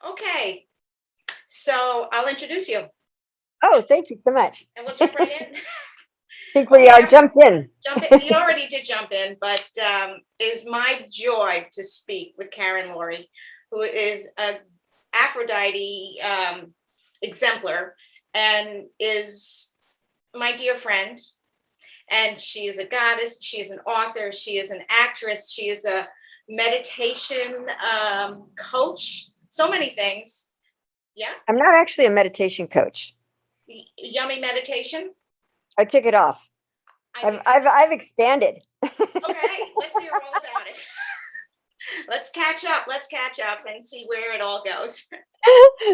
Okay, so I'll introduce you Oh, thank you so much. and we'll jump right in. Think we Okay, are jumped in. jump in. You already did jump in, but it is my joy to speak with Karen Lorre, who is a Aphrodite exemplar and is my dear friend. And she is a goddess. She is an author. She is an actress. She is a meditation coach. So many things. Yeah. I'm not actually a meditation coach. Yummy meditation. I took it off. I I've can. I've, I've expanded. Okay, let's hear all about it. Let's catch up. Let's catch up and see where it all goes.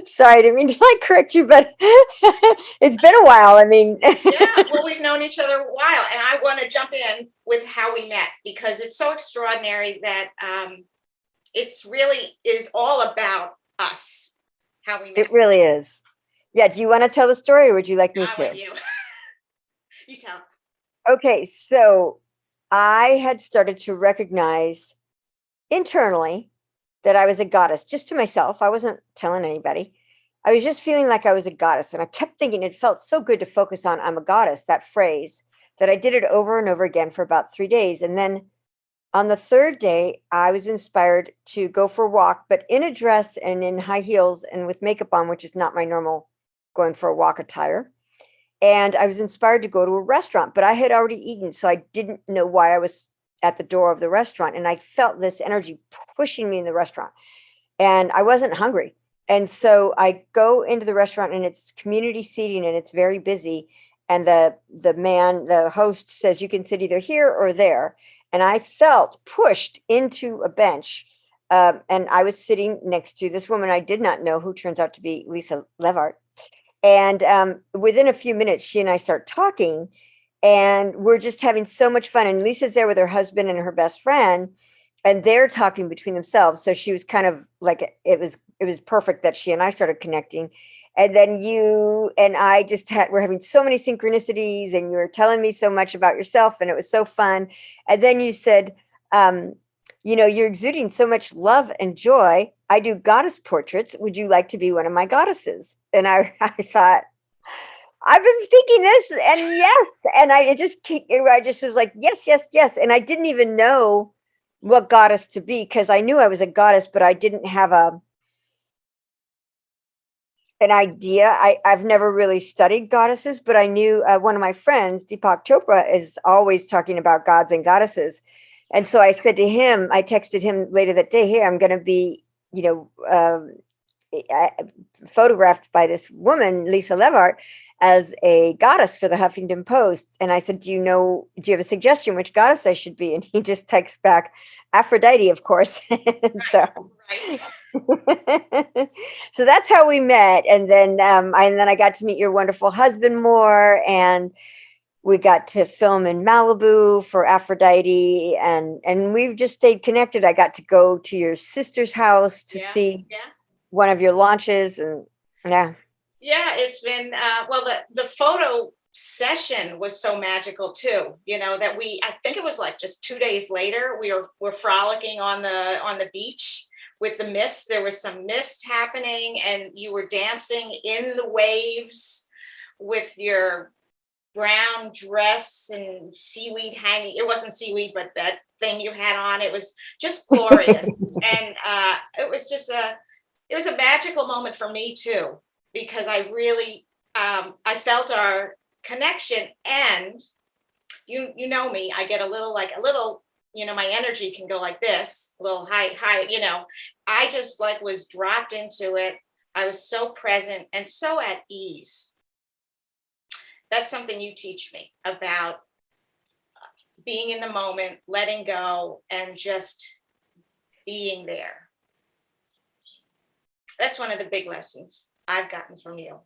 Sorry, I didn't mean to like correct you, but it's been a while. I mean, Yeah, well, we've known each other a while, and I want to jump in with how we met because it's so extraordinary that it's really is all about us, how we met. it really is. Yeah. Do you want to tell the story, or would you like me I to? want you. You tell. Okay, so I had started to recognize internally that I was a goddess, just to myself. I wasn't telling anybody. I was just feeling like I was a goddess. And I kept thinking it felt so good to focus on I'm a goddess, that phrase, that I did it over and over again for about 3 days. And then on the third day, I was inspired to go for a walk, but in a dress and in high heels and with makeup on, which is not my normal going for a walk attire. And I was inspired to go to a restaurant, but I had already eaten. So I didn't know why I was at the door of the restaurant. And I felt this energy pushing me in the restaurant. And I wasn't hungry. And so I go into the restaurant and it's community seating and it's very busy. And the host says you can sit either here or there. And I felt pushed into a bench. And I was sitting next to this woman I did not know, who turns out to be Lisa Levart. And within a few minutes, she and I start talking, and we're just having so much fun. And Lisa's there with her husband and her best friend, and they're talking between themselves. So she was kind of like it was perfect that she and I started connecting. And then you and I just we're having so many synchronicities, and you were telling me so much about yourself, and it was so fun. And then you said, um, you're exuding so much love and joy. I do goddess portraits. Would you like to be one of my goddesses? And I thought, I've been thinking this, and yes, and I just was like, yes, yes, yes, and I didn't even know what goddess to be because I knew I was a goddess, but I didn't have an idea. I've never really studied goddesses, but I knew one of my friends, Deepak Chopra, is always talking about gods and goddesses, and so I said to him, I texted him later that day, hey, I'm going to be, you know. Photographed by this woman, Lisa Levart, as a goddess for the Huffington Post. And I said, do you have a suggestion which goddess I should be? And he just texts back, Aphrodite, of course. And so, Right. so that's how we met. And then I got to meet your wonderful husband more. And we got to film in Malibu for Aphrodite, and we've just stayed connected. I got to go to your sister's house to Yeah. see Yeah. one of your launches, and yeah. Yeah. It's been well. The photo session was so magical too. That I think it was like just 2 days later we're frolicking on the beach with the mist. There was some mist happening, and you were dancing in the waves with your brown dress and seaweed hanging. It wasn't seaweed, but that thing you had on. It was just glorious, and it was a magical moment for me too, because I really I felt our connection. And you know me, I get a little, my energy can go like this, a little high. I just like was dropped into it. I was so present and so at ease. That's something you teach me about being in the moment, letting go, and just being there. That's one of the big lessons I've gotten from you.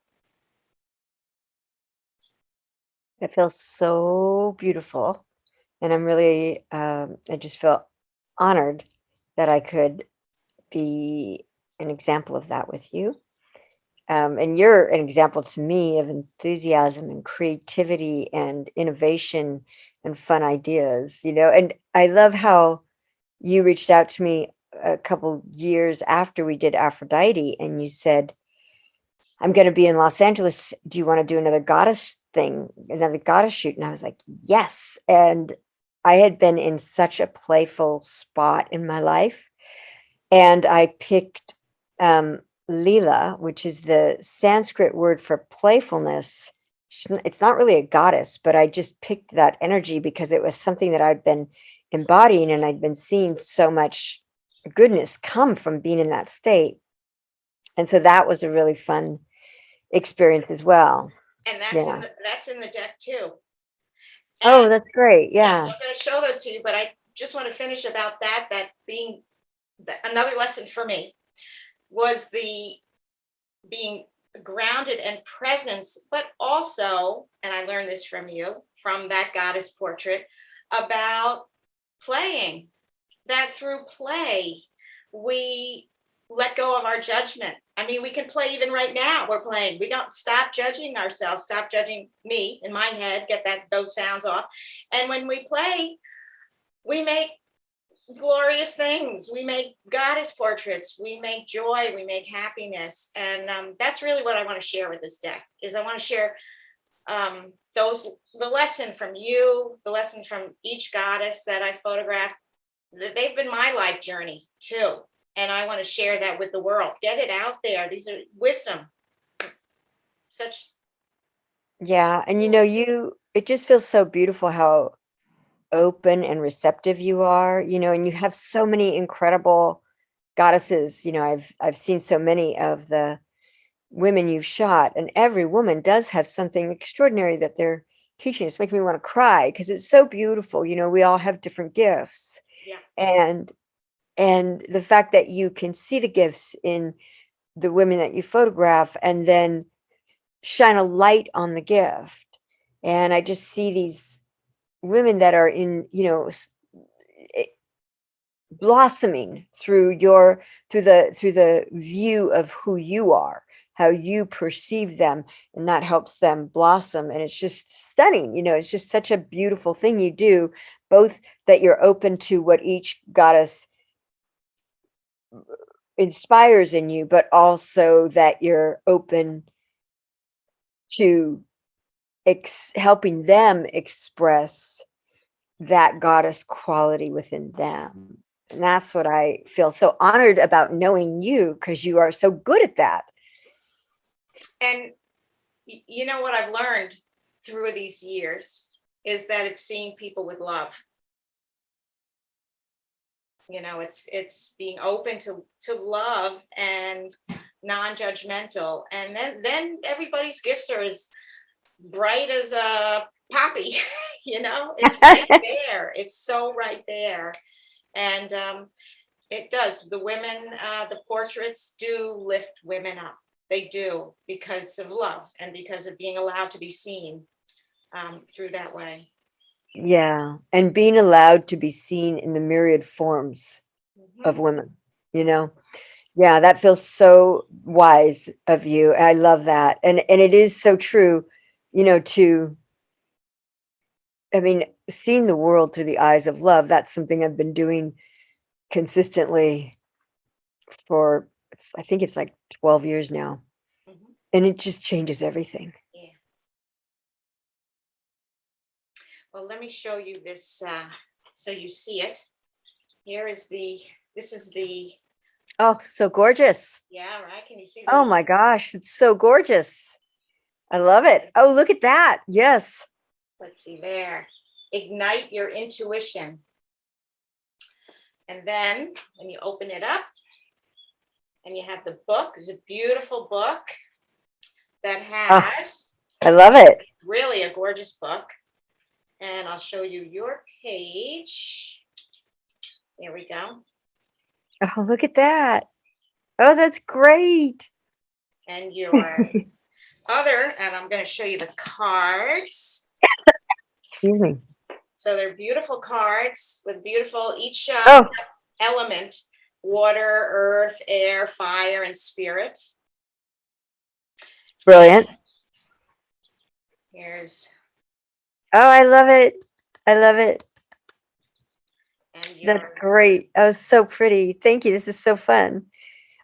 It feels so beautiful, and I'm really I just feel honored that I could be an example of that with you. And you're an example to me of enthusiasm and creativity and innovation and fun ideas, and I love how you reached out to me a couple years after we did Aphrodite, and you said, I'm going to be in Los Angeles. Do you want to do another goddess thing, another goddess shoot? And I was like, yes. And I had been in such a playful spot in my life. And I picked Lila, which is the Sanskrit word for playfulness. It's not really a goddess, but I just picked that energy because it was something that I'd been embodying, and I'd been seeing so much goodness come from being in that state. And so that was a really fun experience as well. And Yeah. that's in the deck too. Oh, And that's great. yeah, so Yeah. I'm going to show those to you, but I just want to finish about that being another lesson for me was the being grounded and presence, but also, and I learned this from you, from that goddess portrait, about playing, that through play, we let go of our judgment. I mean, we can play even right now. We're playing. We don't stop judging ourselves, stop judging me in my head, get those sounds off. And when we play, we make glorious things. We make goddess portraits. We make joy. We make happiness. And that's really what I want to share with this deck. Is I want to share the lesson from you, the lessons from each goddess that I photographed. They've been my life journey too, and I want to share that with the world. Get it out there. These are wisdom. Such. Yeah. And it just feels so beautiful how open and receptive you are, and you have so many incredible goddesses. I've seen so many of the women you've shot, and every woman does have something extraordinary that they're teaching. It's making me want to cry because it's so beautiful. We all have different gifts. Yeah. And the fact that you can see the gifts in the women that you photograph and then shine a light on the gift. And I just see these women that are in, blossoming through the view of who you are, how you perceive them, and that helps them blossom. And it's just stunning. It's just such a beautiful thing you do, both that you're open to what each goddess inspires in you, but also that you're open to helping them express that goddess quality within them. And that's what I feel so honored about knowing you, because you are so good at that. And you know what I've learned through these years is that it's seeing people with love. It's being open to love and non-judgmental. And then everybody's gifts are as bright as a poppy. It's right there. It's so right there. And it does. The women, the portraits do lift women up. They do, because of love and because of being allowed to be seen through that way. Yeah. And being allowed to be seen in the myriad forms of women, Yeah, that feels so wise of you. I love that. And it is so true, seeing the world through the eyes of love. That's something I've been doing consistently for, I think it's like 12 years now. And it just changes everything. Yeah. Well, let me show you this so you see it. This is the. Oh, so gorgeous. Yeah, right. Can you see? Oh my gosh, it's so gorgeous. I love it. Oh, look at that. Yes. Let's see there. Ignite your intuition. And then when you open it up and you have the book, it's a beautiful book that has. I love it. Really a gorgeous book. And I'll show you your page. There we go. Oh, look at that. Oh, that's great. And your other, and I'm going to show you the cards. Excuse me. So they're beautiful cards with beautiful, each element, water, earth, air, fire, and spirit. Brilliant. Here's. Oh, I love it. I love it. And And That's your great. Oh, so pretty. Thank you. This is so fun.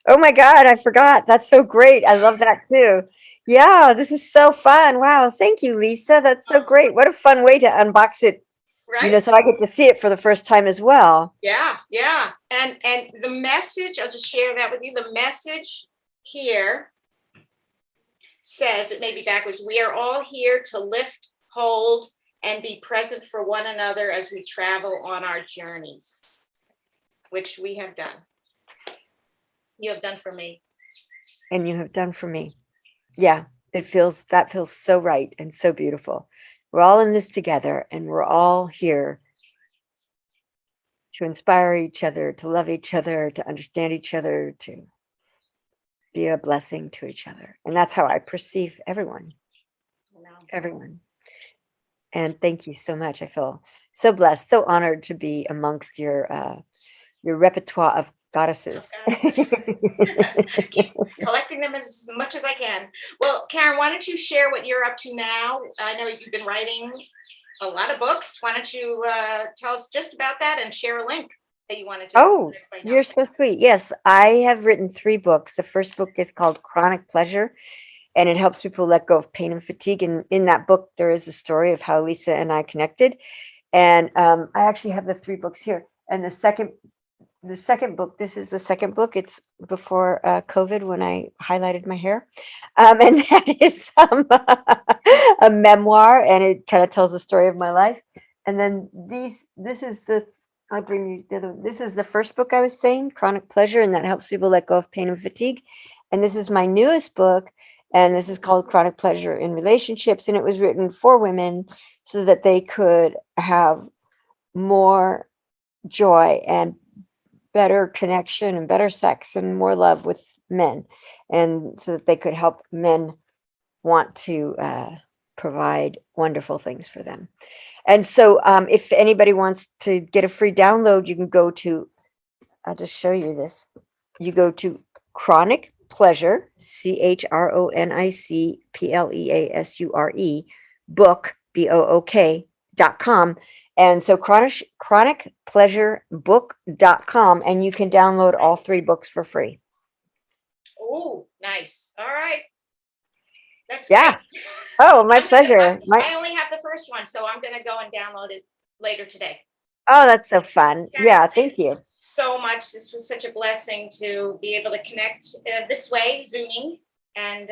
Oh my God, I forgot. That's so great. I love that too. Yeah, this is so fun. Wow. Thank you, Lisa. That's so great. What a fun way to unbox it, right. so I get to see it for the first time as well. Yeah, yeah. And the message, I'll just share that with you. The message here says, it may be backwards, we are all here to lift, hold, and be present for one another as we travel on our journeys, which we have done. You have done for me. And you have done for me. Yeah, that feels so right and so beautiful. We're all in this together and we're all here to inspire each other, to love each other, to understand each other, to be a blessing to each other. And that's how I perceive everyone, You know. everyone. And thank you so much. I feel so blessed, so honored to be amongst your repertoire of goddesses. Keep collecting them as much as I can. Well, Karen, why don't you share what you're up to now? I know you've been writing a lot of books. Why don't you tell us just about that and share a link that you wanted to Oh, let everybody know? you're so sweet. Yes, I have written 3 books. The first book is called Chronic Pleasure, and it helps people let go of pain and fatigue. And in that book, there is a story of how Lisa and I connected. And I actually have the 3 books here. And the second book, this is the second book. It's before COVID when I highlighted my hair. And that is a memoir, and it kind of tells the story of my life. And then I'll bring you the other. This is the first book I was saying, Chronic Pleasure, and that helps people let go of pain and fatigue. And this is my newest book, and this is called Chronic Pleasure in Relationships. And it was written for women so that they could have more joy and better connection and better sex and more love with men, and so that they could help men want to provide wonderful things for them. And so if anybody wants to get a free download, you can go to, I'll just show you this. You go to Chronic Pleasure, CHRONICPLEASURE, book, BOOK.com. And so chronicpleasurebook.com, and you can download all 3 books for free. Oh, nice. All right. That's Yeah. great. Oh, my pleasure. I only have the first one, so I'm going to go and download it later today. Oh, that's so fun. Karen, Yeah, thank you. So much. This was such a blessing to be able to connect this way, Zooming, and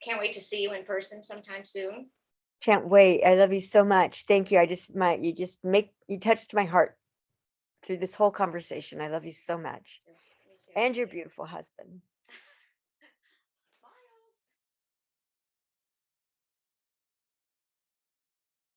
can't wait to see you in person sometime soon. Can't wait. I love you so much. Thank you. You touched my heart through this whole conversation. I love you so much. And your beautiful husband.